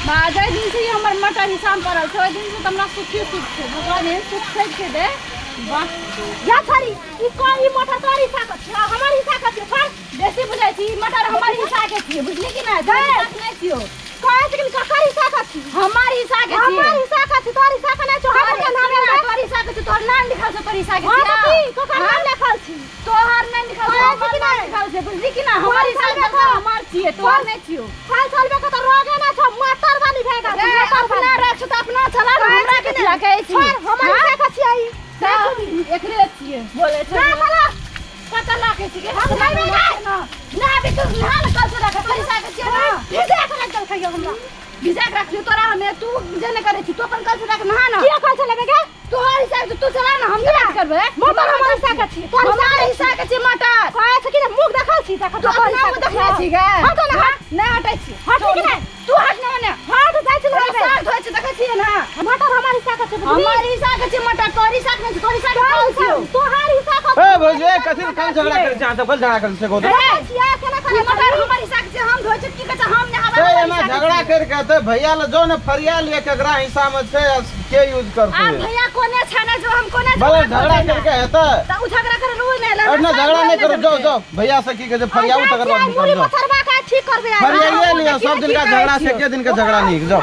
बाजे दिन से हमर मटर हिसाब करल छै ओइ दिन से हमरा सुखी सुख छै भगवान एहन सुख छै दे वाह या छरी ई कोई मटर तोरी साकत छै हमर हिस्सा के छै पर बेसी बुझाइ छी मटर हमर हिस्सा के छै बुझली कि ना देख नै छियो कहै छै कि ककर हिस्सा के छै हमर हिस्सा के छै हमर हिस्सा के छै तोरी हिस्सा के नै छै हमर के नाम है तोरी हिस्सा के छै तोर नाम लिखल छै तोरी हिस्सा के छै हां की ककर नाम लिखल छै तोहर नाम लिखल छै हमर नाम लिखल छै बुझली कि ना हमर हिस्सा के छै हमर छियै तोहर नै छियो साल साल में के रोगे ना छ मटर वाली भेगा अपना रख त अपना चला हमरा के दिया कहै छी हमर हिस्सा के छियै देखो एकरे छियै बोले छै ना चला पता लागे छी के हम नहीं ना ना भी तू हाल कल से रख पैसा के छियै ना भेजा के रख खइयो हमरा भेजा के रख तोरा हमें तू जने करे छी तू अपन कल से रख ना ना के कल से लेबे के तोहर हिस्सा से तू चला ना हम क्या करबे मटर हमर हिस्सा के छी तोहर हिस्सा के छी मटर कहै छै कि मुख देखल छी तक तो हिस्सा के देखले छी गे हट ना नहीं हटै छी हट कि नहीं तू हट ना ने हट जाय छी ना साग धोइ छी देखै छी ना मटर हमर हिस्सा के छी हमर हिस्सा के छी मटर तोहर हिस्सा के छी तोहर हिस्सा के कौन छी तोहर हिस्सा के ए भौजी कथि कान झगड़ा करे चाहत बल झगड़ा करे से गोदे ए छिया केना करे मटर हमर हिस्सा के छी हम धोइ छी की कहै हम नहावा ए एना झगड़ा कर के त भैया ल जो ने फरिया लिए केकरा हिस्सा में छै के यूज करते आ भैया कोने छाना जो हम कोने भले झगड़ा करके हेता त उ झगड़ा करे नु नहीं ला ना झगड़ा नहीं करो जाओ जाओ भैया से की कहे फरियाऊ तकर बाद मुरी पथरवा का ठीक करबे फरिया ले लियो सब दिन का झगड़ा से के दिन का झगड़ा नहीं जाओ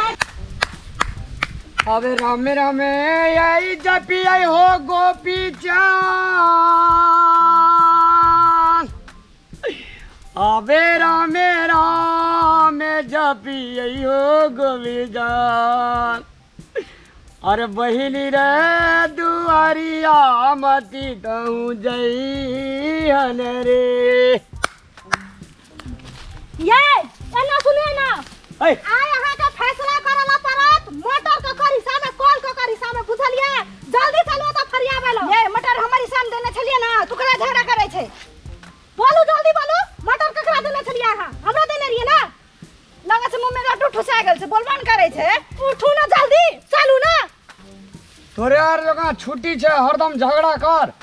अबे रामे रामे यही जपी आई हो गोपी चान अबे रामे रामे जपी आई हो गोपी जान अरे बहिनी रे दुआरिया मती कहूँ जई हन रे ये एना सुनिए ना आ यहाँ का फैसला करला परत मटर का कर हिसाब में कॉल का कर हिसाब में बुझलिए जल्दी चलो तो फरिया वाला ये मटर हमारी साम देने छलिए ना तू करा झगड़ा करे छे बोलू जल्दी बोलू मटर ककरा देने छलिए हां हमरा देने रहिए ना लगा से मुंह में लड्डू ठुसा गेल से बोलबान करे छे उठू ना जल्दी चलू ना तोरे यार जगह छुट्टी छे हरदम झगड़ा कर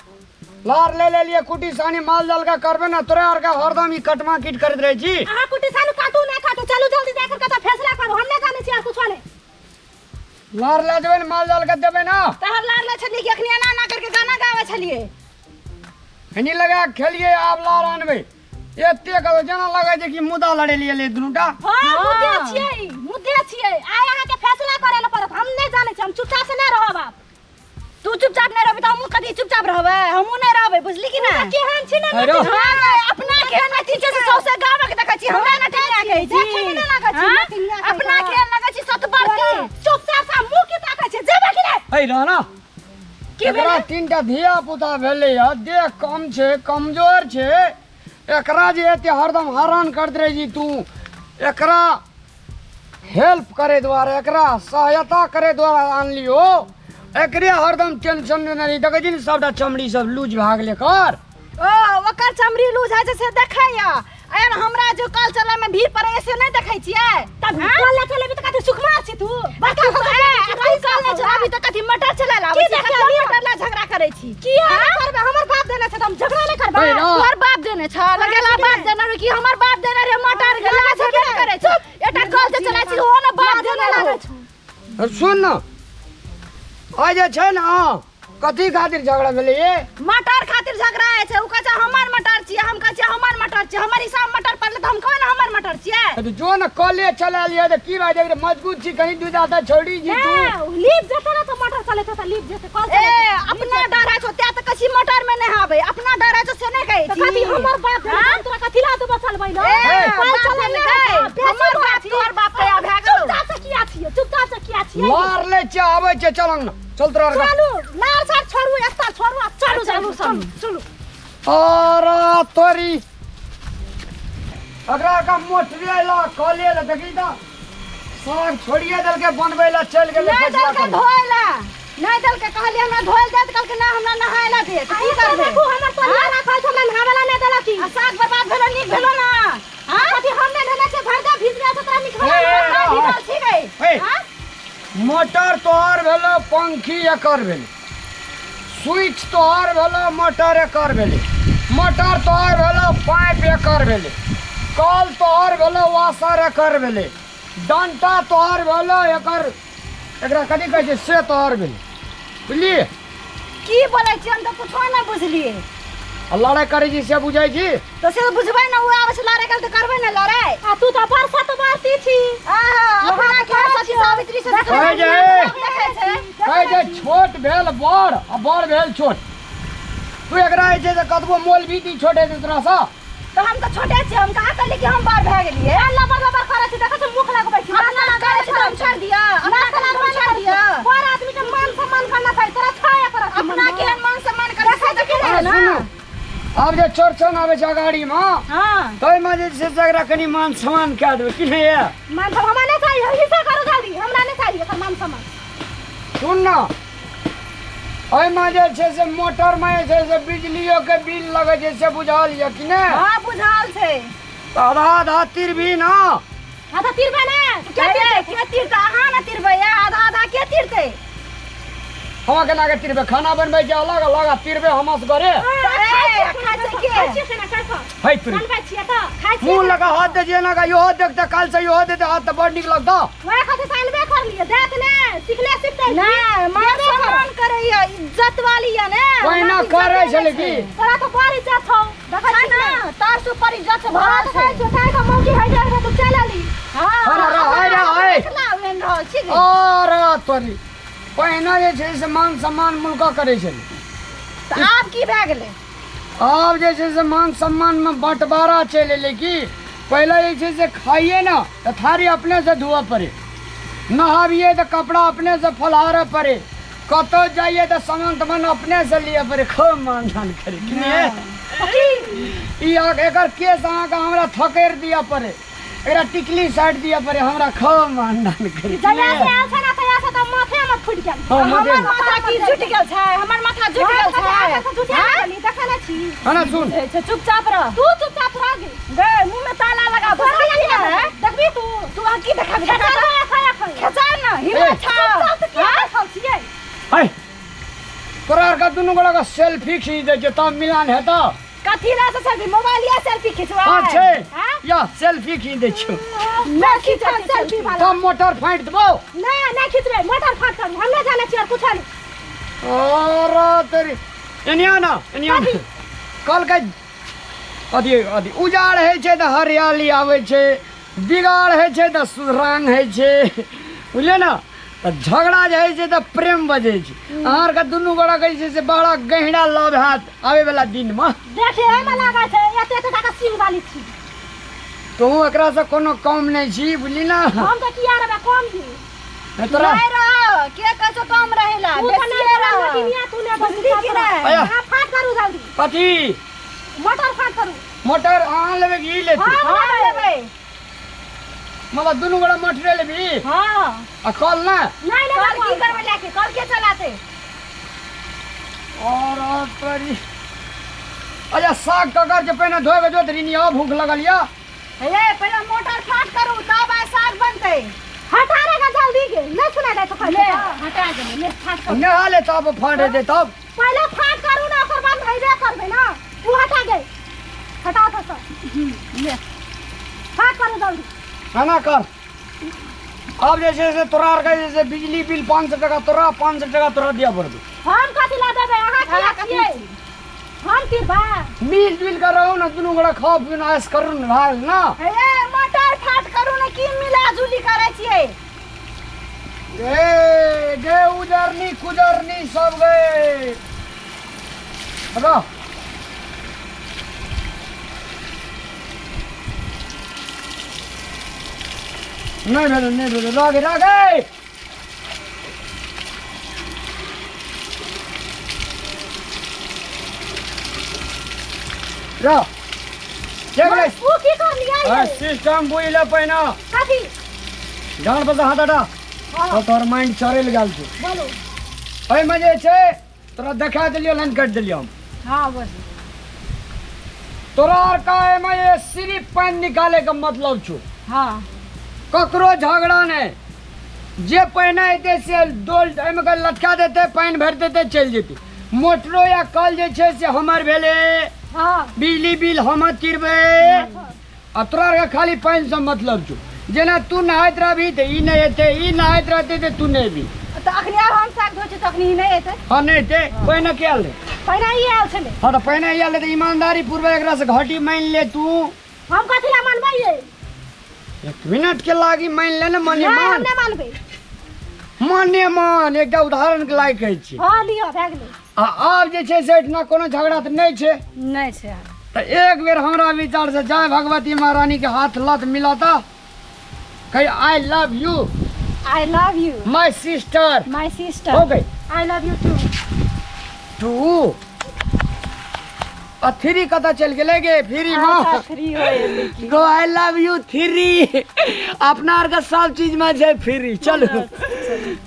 लार ले लिए कुटी सानी माल जाल का करबे ना तोरे यार का हरदम ही कटमा किट करत रही छी आहा कुटी सानु काटू ना काटू चलू जल्दी जाकर का फैसला करो हम नहीं जाने छी यार कुछ वाले लार ले देबे माल जाल का देबे ना तहर लार ले छली के अखनी ना करके गाना गावे छलिए हनी लगा खेलिए आप लार आनबे एते का जना लगे जे कि मुद्दा लड़े लिए ले दुनुटा हां मुद्दे छियै आ यहाँ के फैसला करे ला परत हम नहीं जाने छी हम चुपचाप से ना रहब आप तू चुपचाप नहीं रहबे त हम कथि चुपचाप रहबे हमहु नहीं रहबे बुझली कि ना केहन छी ना अपना केहन छी से सौसे गाव के देखै छी हमरा ना टिया कहै छी देखे में ना लागै छी अपना केहन लागै छी सतबर के चुपचाप से मुंह के ताकै छै जेबे कि नहीं हई रहना एकरा तीनटा धिया पुता भेले ह देह कम छे कमजोर छे एकरा जे एते हरदम हैरान करत रही जी तू एकरा हेल्प करे द्वारा एकरा सहायता करे द्वारा आन लियो एकरे हरदम टेंशन नहीं देखे जी सबटा चमड़ी सब लूज भाग ले कर ओ ओकर चमड़ी लूज है से देखैया अरे हमरा जो कल चला में भीड़ पड़े से नहीं देखै छियै तब कल चले भी त कथि सुखमा छी तू बता कल चले चला भी त कथि मटर चला लाबै छी मटर ला झगड़ा करे छी की करबे हमर बाप देने छ त हम झगड़ा नहीं करबे तोहर बाप देने छ लगेला बाप देने रे कि हमर बाप देने रे मटर गला झगड़ा करे छ एटा कल से चला छी ओ ना बाप देने लागे छ सुन न आज छै ना कथी खातिर झगड़ा भेले ये मटर खातिर झगड़ा है छै उ कहै छै हमर मटर छियै हम कहै छै हमर मटर छियै हमर हिसाब मटर पड़ले त हम कहै ना हमर मटर छियै तो जो न कॉलेज चला लिया त की बात है मजबूत छी कहीं दूध आता छोड़ी जी तू लीप जेते ना तो मटर चले त लीप जेते कॉल चले ए अपना डर है छ त्या त कछि मटर में नहीं आवे अपना डर है से नहीं कहै छी कथि हमर बाप तोरा कथि ला तू बचल बैलो कॉल चले नहीं हमर बाप तोहर बाप कया भए गेल चुपचाप से किया छियै चुपचाप से किया छियै मार ले छ आबै छ चलंग न चल तोरा चलू लार साथ छोड़ू एकता छोड़ू चलू चलू चलू अरे तोरी अगरा का मोटरिया ला कॉलेज देखी त साग छोड़िए दल के बनबै ला चल गेले फैसला कर धोइला नहीं दल के कहलिए हमरा धोइल दे कल के ना हमरा नहायला दे की करबे देखू हमर तो ना राखल छ हमरा नहावला नहीं देला की साग बर्बाद भेलो नीक भेलो ना हां कथि हम नहीं देला के भरदा भीज गया त तोरा निकल भीजल छी गई हां मोटर तोहर भेलो पंखी एकर भेले स्विच तोहर भेलो मोटर एकर भेले मोटर तोहर भेलो पाइप एकर भेले कल तोहर भेलो वाशर एकर भेले डंटा तोहर भेलो एकरा कथी कहै छै से तोहर भेल बुझलिए की बोलै छी हम तऽ कुछो नहि बुझलिए लड़ाई करे छी से बुझै छी तो से बुझबै ना वो आबै छै लड़ाई कल तऽ करबै ना लड़ाई आ तू तऽ बरसा तो मारती छी अपना के सची सावित्री से कहै छै छोट भेल बड़ आ बड़ भेल छोट तू एकरा जे छै से कतबो मोल भी दी छोटे से तोरा सा तो हम तऽ छोटे छी हम कहा कहली कि हम बड़ भए गेलिए लबर लबर करे छी देखै छी मुख लगबै छी अपना करे छी हम छोड़ दिया अपना कलर छोड़ दिया बड़ आदमी के मान सम्मान करना चाहिए तोरा छाया कर अपना के मान सम्मान करे छै ना अब जे चौरचन आबै छै गाड़ी में हां तोय में जे छै से एकरा कनी मान सम्मान कए देबै कि नहीं है मान सम्मान हमरा नहीं चाहिए हिस्सा करो जल्दी हमरा नहीं चाहिए एकर मान सम्मान सुन ना ओय में जे छै से मोटर में जे छै से बिजलियो के बिल लगे छै से बुझाल ये कि नहीं हां बुझाल छै आधा आधा तीर भी ना आधा तीरबे ने के तीरता अहाँ ना तीरबे आधा आधा के तीरते हम केना के तीरबे खाना बनबै छै अलग अलग आ तीरबे हमस करे है तू मुंह लगा हाथ दे जे ना का यो देखते काल से यो देते हाथ तो बड़ निक लगता ओए खातिर साइलबे कर लिए देत ने सिखले सिखते ना मान सम्मान करे ये इज्जत वाली है ने कोई ना करे छले की तोरा तो बड़ इज्जत हो देखै छी ना तार से ऊपर इज्जत है भारत है छोटा का मौकी है जा तो चला ली हां अरे ठीक है अरे तोरी पहिने जे छै से मान सम्मान मुल्का करे छले तो आप की भए गेले अब जे छै से मान सम्मान में बंटवारा चले ले की पहले जे छै से खाइए ना तो थारी अपने से धोआ पड़े नहाविए तो कपड़ा अपने से फलहारे पड़े कतो जाइए तो सामान तमान अपने से लिए पड़े खूब मानदान करे कि नहीं एकर केस अहाँके हमरा थकेर दिया पड़े एकरा टिकली साइड दिया पड़े हमरा खूब मानदान करे जया से आछे ना तया से त माथे में फुट गेल हमर माथा की झुट गेल छै हमर माथा झुट गेल छै हां देखै ना छी खाना सुन चुपचाप रह तू चुपचाप रह गे मुंह में ताला लगा देखबी तू आ की देखबी खचा ना हिम्मत छा हां छियै हाय तोरा का दुनु गोड़ा का सेल्फी खींच दे जे तब मिलान हेता कथी ला से सेल्फी मोबाइल या सेल्फी खिंचवा हां छै या सेल्फी खींच दे छ ना खिंच सेल्फी वाला तब मोटर फाइट देबो ना खिंचबे मोटर फाट कर हम ना जाने छियै कुछ नहीं और तेरी एनिया ना कल के अथी उजाड़ है छै त हरियाली आवे छै बिगाड़ है छै त सुधरांग है छै बुझले ना झगड़ा जे है छै त प्रेम बजे छै अहार का दुनु गोड़ा कहै छै से बड़ा गहरा लव हाथ आवे वाला दिन में देखे में लागा छै एते एते का सिंह वाली छी तू एकरा से कोनो कम नहीं छी बुझली ना हम त किया रे कम छी तोरा नहीं रह के कैसे कम रहेला बेसी रह दुनिया तू ने बंदी की रे हां फाट करू जल्दी कथी मोटर फाट करू मोटर अहाँ लेबे की लेते हां लेबे मतलब दुनु गोड़ा मोटर लेबी हां आ कल ना नहीं कल की करबे लेके कल के चलाते और तोरी अच्छा साग ककर जे पहले धोए जो तरी आ भूख लगल या हे पहले मोटर फाट करू तब आ साग बनते हटा रे का जल्दी के नहीं सुना दे तो पहले हटा दे ले फाट कर नहा ले तब फाड़े दे तब पहले फाट करू ना ओकर बाद भइबे करबे ना तू हटा दे हटा तो सब ले फाट करू जल्दी खाना कर अब जैसे से तोरा के जैसे बिजली बिल 500 टका तोरा 500 टका तोरा दिया पड़बे हम कथि ला देबे अहाँ किया छियै हम की बा मिल जुल कर रहो ना दुनु गोड़ा खाओ पीना ऐस करू ना भाग ना हे मोटर फाट करू ना की मिला जुली करे छियै गे उजरनी कुजरनी सब गए बता नहीं भेले रागे रा चल तू की कर लिया ये सिस्टम बुझले पहिना कथि जान पर हाथ हटा तो तोर माइंड चरेल गेल छै बोलो ओय में जे छै तोरा देखा देलियो लाइन काट देलियो हम हां बस तोरा आर का में ये सिर्फ पानी निकाले का मतलब छो हां ककरो झगड़ा नहीं जे पहिने एते से डोल एमे के लटका देते पानी भर देते चल जेते मोटरो या कल जे छै से हमर भेले हां बिजली बिल हम तिरबे आ तोरा के खाली पानी से मतलब छो जेना तू नहाइत रहबी तो ई नहीं हेते, ई नहाइत रहते तो तू नहीं भी। तो अखनी आब हम साग धोइ छी त अखनी नहि एतै। हाँ नहीं हेते, पहिने के ले। पहिने ई आयल छलै। हाँ तो पहिने आयल तो ईमानदारी पूर्वक एकरा से घाटी मान ले तू। हम कथी ला मानबै ये? 1 मिनट के लागी मान ले ना, माने नहि हम मान। नहि मानबै। माने मान, एकटा उदाहरण के लायक कहै छी। हाँ लिअ भए गेलै। आब जे छै से एठना कोनो झगड़ा तो नहीं छै। नहि छै आब। तो एक बेर हमरा विचार से जय भगवती महारानी के हाथ लत मिलाता, कही I love you I love you my sister. My sister. हो गई। I love you too. टू आ 3 कता चल गेले गे, फ्री मां 3 होय गो आई लव यू 3। अपना आर का सब चीज में छै फ्री। चलो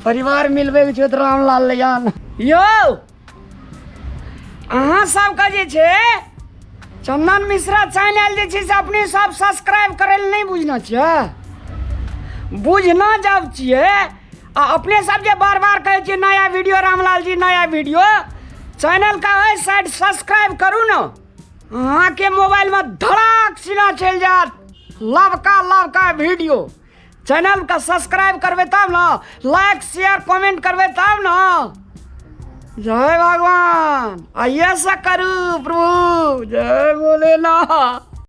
परिवार मिलबे के छै त रामलाल यान यो अहाँ सब का जे छै चंदन मिश्रा चैनल जे छै से अपने सब सब्सक्राइब करे ल नहीं बुझना चाहिए, बुझना जब छिए। आ अपने सब जे बार बार कहे छिए नया वीडियो रामलाल जी नया वीडियो, चैनल का है साइड सब्सक्राइब करू ना, अहाँ के मोबाइल में धड़ाक सीना चल जात लवका वीडियो। चैनल का सब्सक्राइब करबे तब ना, लाइक शेयर कमेंट करबे तब ना। जय भगवान, ऐसा करू प्रभु, जय भोलेनाथ।